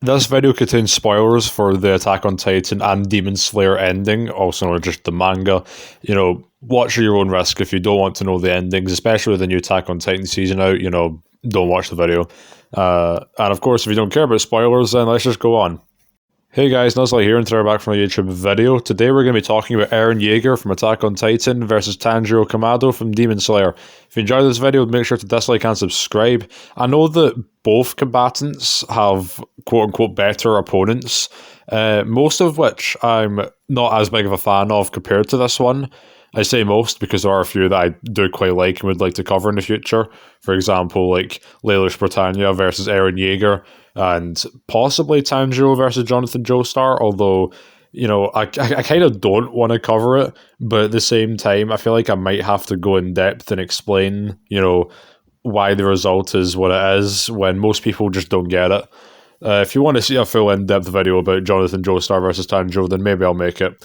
This video contains spoilers for the Attack on Titan and Demon Slayer ending, also known as just the manga. Watch at your own risk if you don't want to know the endings, especially with the new Attack on Titan season out, don't watch the video. And of course, if you don't care about spoilers, then let's just go on. Hey guys, Nuzley here, and today we're back from a YouTube video. Today we're going to be talking about Eren Yeager from Attack on Titan versus Tanjiro Kamado from Demon Slayer. If you enjoyed this video, make sure to dislike and subscribe. I know that both combatants have quote-unquote better opponents, most of which I'm not as big of a fan of compared to this one. I say most because there are a few that I do quite like and would like to cover in the future. For example, like Lelouch Britannia versus Eren Yeager, and possibly Tanjiro versus Jonathan Joestar, although, I kind of don't want to cover it, but at the same time, I feel like I might have to go in depth and explain, why the result is what it is when most people just don't get it. If you want to see a full in-depth video about Jonathan Joestar versus Tanjiro, then maybe I'll make it.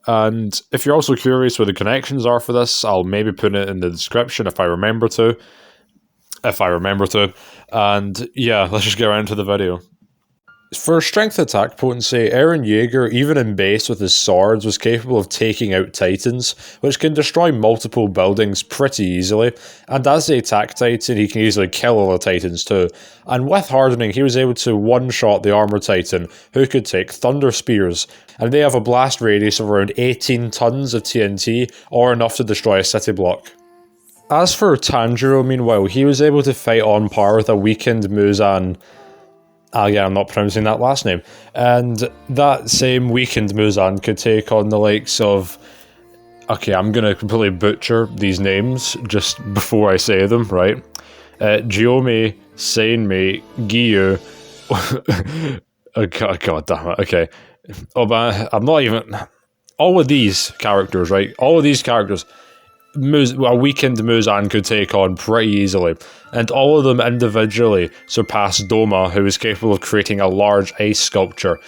And if you're also curious where the connections are for this, I'll maybe put it in the description if I remember to. And yeah, let's just get right into the video. For strength attack potency, Eren Yeager, even in base with his swords, was capable of taking out titans, which can destroy multiple buildings pretty easily, and as the attack titan, he can easily kill all the titans too. And with hardening, he was able to one-shot the armor titan, who could take thunder spears, and they have a blast radius of around 18 tons of TNT, or enough to destroy a city block. As for Tanjiro, meanwhile, he was able to fight on par with a weakened Muzan. Yeah, I'm not pronouncing that last name. And that same weakened Muzan could take on the likes of... Okay, I'm going to completely butcher these names just before I say them, right? Gyome, Seinmei, Giyu... Oh, God damn it, okay. Oh, but I'm not even... All of these characters, right? All of these characters... a weakened Muzan could take on pretty easily, and all of them individually surpassed Doma, who was capable of creating a large ice sculpture.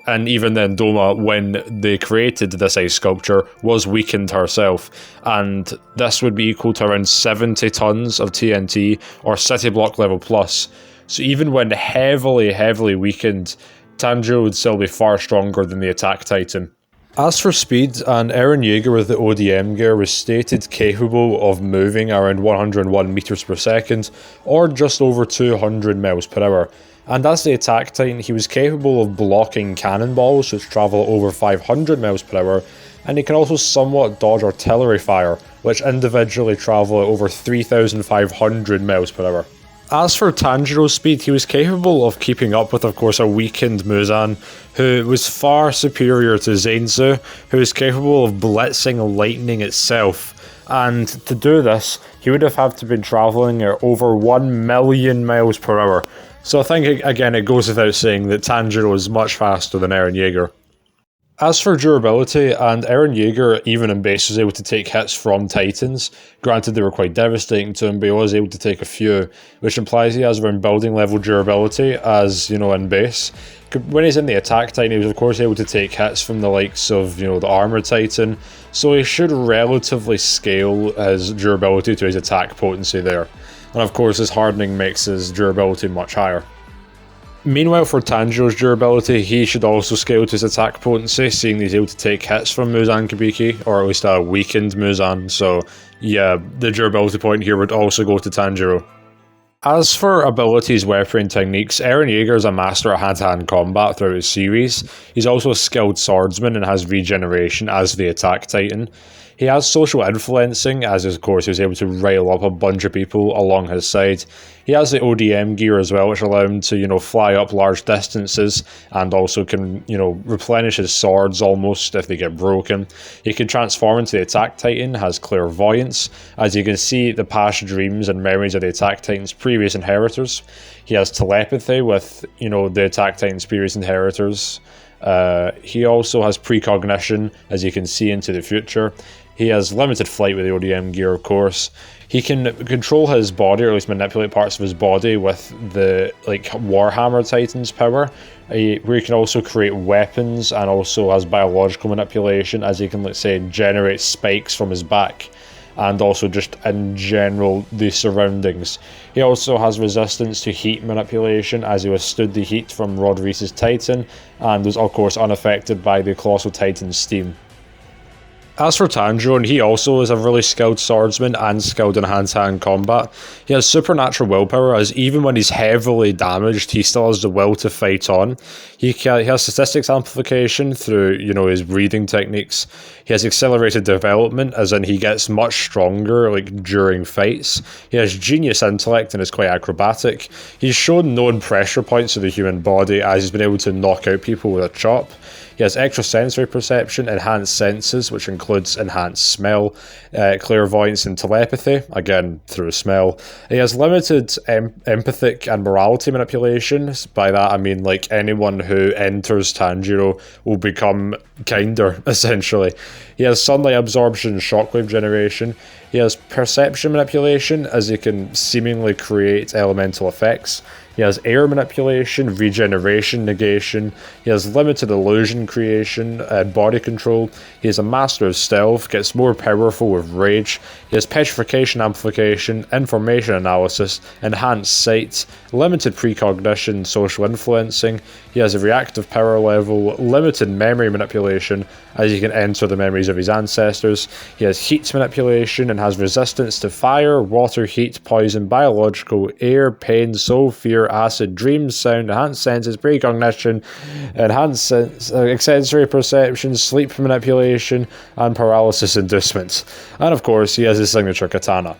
And even then, Doma, when they created this ice sculpture, was weakened herself, and this would be equal to around 70 tons of TNT, or city block level plus. So even when heavily weakened, Tanjiro would still be far stronger than the attack titan. As for speed, an Eren Yeager with the ODM gear was stated capable of moving around 101 meters per second, or just over 200 miles per hour. And as the attack titan, he was capable of blocking cannonballs, which travel over 500 miles per hour, and he can also somewhat dodge artillery fire, which individually travel at over 3,500 miles per hour. As for Tanjiro's speed, he was capable of keeping up with, of course, a weakened Muzan, who was far superior to Zenzu, who is capable of blitzing lightning itself. And to do this, he would have had to been travelling at over 1 million miles per hour. So I think, again, it goes without saying that Tanjiro is much faster than Eren Yeager. As for durability, and Eren Yeager, even in base, was able to take hits from titans. Granted, they were quite devastating to him, but he was able to take a few, which implies he has around building level durability as, in base. When he's in the attack titan, he was of course able to take hits from the likes of, the armor titan, so he should relatively scale his durability to his attack potency there. And of course, his hardening makes his durability much higher. Meanwhile, for Tanjiro's durability, he should also scale to his attack potency, seeing he's able to take hits from Muzan Kabiki, or at least a weakened Muzan, so yeah, the durability point here would also go to Tanjiro. As for abilities, weaponry, and techniques, Eren Yeager is a master at hand-to-hand combat throughout his series. He's also a skilled swordsman and has regeneration as the attack titan. He has social influencing, as of course he was able to rile up a bunch of people along his side. He has the ODM gear as well, which allow him to, fly up large distances, and also can, replenish his swords almost if they get broken. He can transform into the attack titan, has clairvoyance, as you can see the past dreams and memories of the attack titan's previous inheritors. He has telepathy with, the attack titan's previous inheritors. He also has precognition, as you can see into the future. He has limited flight with the ODM gear, of course. He can control his body, or at least manipulate parts of his body with the Warhammer Titan's power, where he can also create weapons, and also has biological manipulation, as he can, let's say, generate spikes from his back. and also just in general the surroundings. He also has resistance to heat manipulation, as he withstood the heat from Rodriguez's Titan, and was of course unaffected by the Colossal Titan's steam. As for Tanjiro, and he also is a really skilled swordsman and skilled in hand-to-hand combat. He has supernatural willpower, as even when he's heavily damaged, he still has the will to fight on. He has statistics amplification through, his breathing techniques. He has accelerated development, as in he gets much stronger, during fights. He has genius intellect and is quite acrobatic. He's shown known pressure points of the human body, as he's been able to knock out people with a chop. He has extrasensory perception, enhanced senses, which includes enhanced smell, clairvoyance and telepathy, again through smell. He has limited empathic and morality manipulation. By that I mean anyone who enters Tanjiro will become kinder, essentially. He has sunlight absorption and shockwave generation. He has perception manipulation, as he can seemingly create elemental effects. He has air manipulation, regeneration, negation. He has limited illusion creation and body control. He is a master of stealth, gets more powerful with rage. He has petrification amplification, information analysis, enhanced sight, limited precognition, social influencing. He has a reactive power level, limited memory manipulation, as he can enter the memories of his ancestors. He has heat manipulation and has resistance to fire, water, heat, poison, biological, air, pain, soul, fear, acid, dreams, sound, enhanced senses, precognition, enhanced sensory perception, sleep manipulation, and paralysis inducements. And of course, he has his signature katana.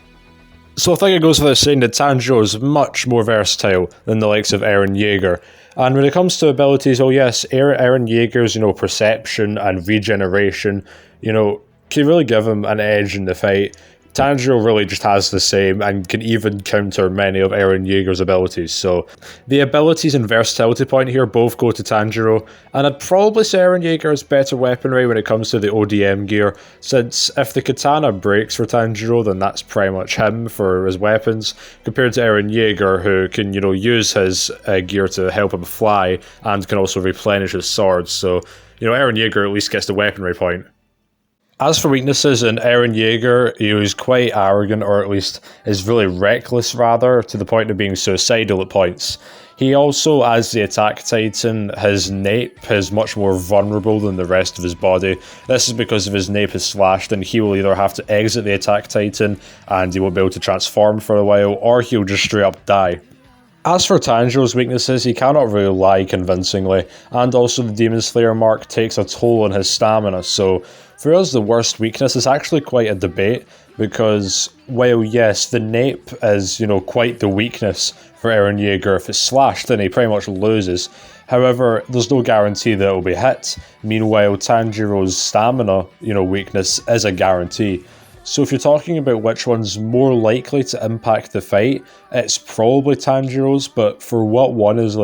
So I think it goes without saying that Tanjiro is much more versatile than the likes of Eren Yeager. And when it comes to abilities, yes, Eren Yeager's, perception and regeneration, can really give him an edge in the fight. Tanjiro really just has the same and can even counter many of Eren Yeager's abilities. So the abilities and versatility point here both go to Tanjiro, and I'd probably say Eren Yeager has better weaponry when it comes to the ODM gear, since if the katana breaks for Tanjiro, then that's pretty much him for his weapons, compared to Eren Yeager, who can, use his gear to help him fly and can also replenish his swords. So, Eren Yeager at least gets the weaponry point. As for weaknesses in Eren Yeager, he was quite arrogant, or at least is really reckless rather, to the point of being suicidal at points. He also, as the attack titan, his nape is much more vulnerable than the rest of his body. This is because if his nape is slashed, then he will either have to exit the attack titan and he won't be able to transform for a while, or he'll just straight up die. As for Tanjiro's weaknesses, he cannot really lie convincingly, and also the Demon Slayer mark takes a toll on his stamina, so for us the worst weakness is actually quite a debate, because while yes, the nape is, quite the weakness for Eren Yeager, if it's slashed then he pretty much loses. However, there's no guarantee that it will be hit. Meanwhile, Tanjiro's stamina, weakness is a guarantee. So if you're talking about which one's more likely to impact the fight, it's probably Tanjiro's, but for what one is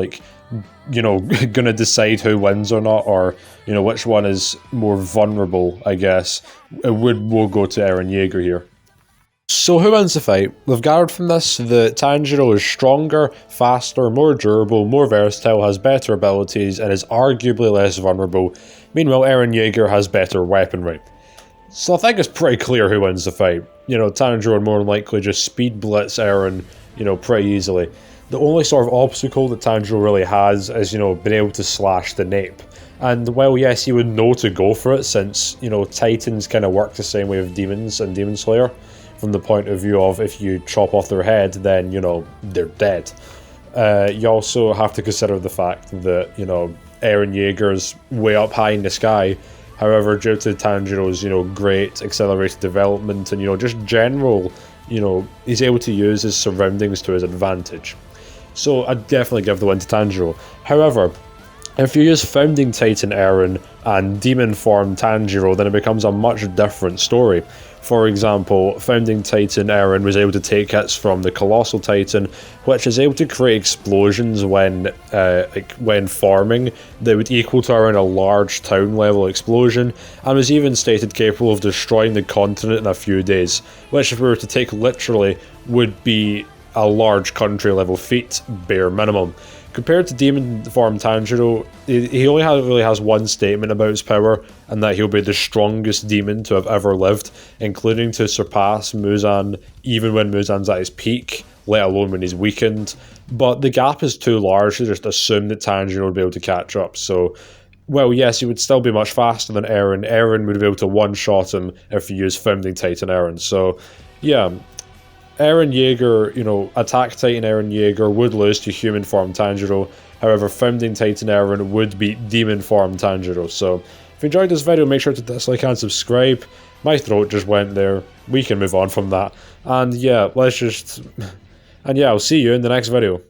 gonna decide who wins or not, or which one is more vulnerable, I guess, we'll go to Eren Yeager here. So who wins the fight? We've gathered from this that Tanjiro is stronger, faster, more durable, more versatile, has better abilities, and is arguably less vulnerable. Meanwhile, Eren Yeager has better weaponry. So I think it's pretty clear who wins the fight. Tanjiro would more than likely just speed blitz Eren, pretty easily. The only sort of obstacle that Tanjiro really has is, being able to slash the nape. And while yes, he would know to go for it, since, Titans kind of work the same way with demons and Demon Slayer, from the point of view of if you chop off their head, then, they're dead. You also have to consider the fact that, Eren Yeager's way up high in the sky. However, due to Tanjiro's, great accelerated development and, just general, he's able to use his surroundings to his advantage. So I'd definitely give the win to Tanjiro. However, if you use Founding Titan Eren and Demon Form Tanjiro, then it becomes a much different story. For example, Founding Titan Eren was able to take hits from the Colossal Titan, which is able to create explosions when forming that would equal to around a large town level explosion, and was even stated capable of destroying the continent in a few days, which if we were to take literally would be a large country level feat, bare minimum. Compared to demon form Tanjiro, he only really has one statement about his power, and that he'll be the strongest demon to have ever lived, including to surpass Muzan even when Muzan's at his peak, let alone when he's weakened. But the gap is too large to just assume that Tanjiro would be able to catch up, so... Well, yes, he would still be much faster than Eren. Eren would be able to one-shot him if he used Founding Titan Eren. So, yeah, Eren Yeager, you know, Attack Titan Eren Yeager would lose to human form Tanjiro. However, Founding Titan Eren would beat demon form Tanjiro. So, if you enjoyed this video, make sure to dislike and subscribe. My throat just went there. We can move on from that. And yeah, let's just... And yeah, I'll see you in the next video.